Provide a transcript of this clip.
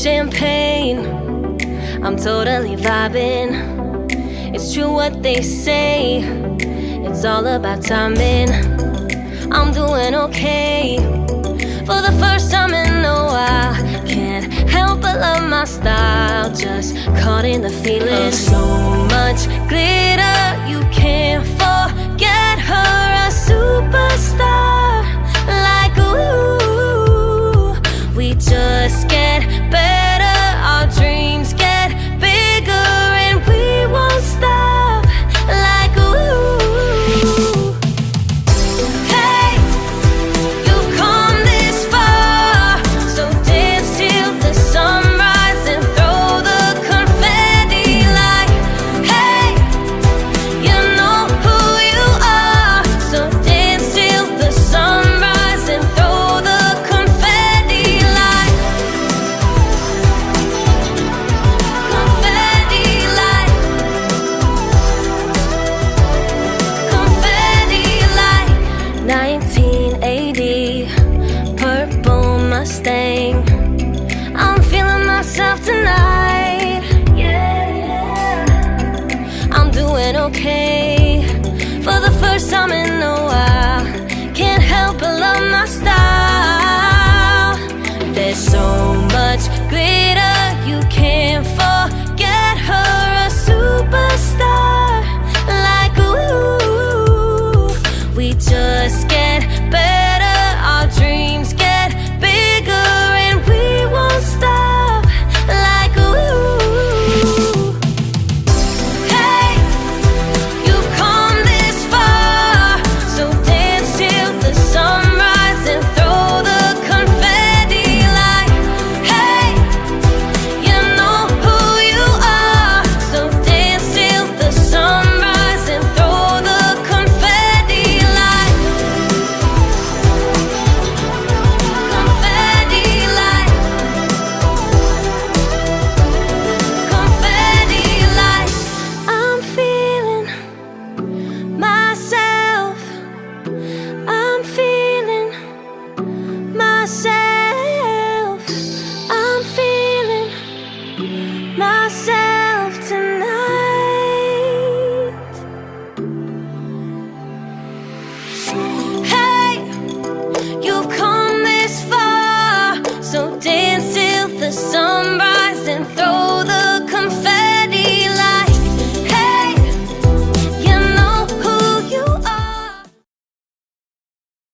champagne. I'm totally vibing. It's true what they say, it's all about timing. I'm doing okay. For the first time in a while, can't help but love my style. Just caught in the feeling. So much glitter, you can't forget her. A superstar, like ooh. We just get better, our dreams get bigger, and we won't stop, like ooh. Hey, you've come this far, so dance till the sunrise and throw the confetti like, hey, you know who you are, so dance till the sunrise and throw the confetti like, confetti like 1980 purple Mustang. I'm feeling myself tonight. Yeah, I'm doing okay. For the first time in a while.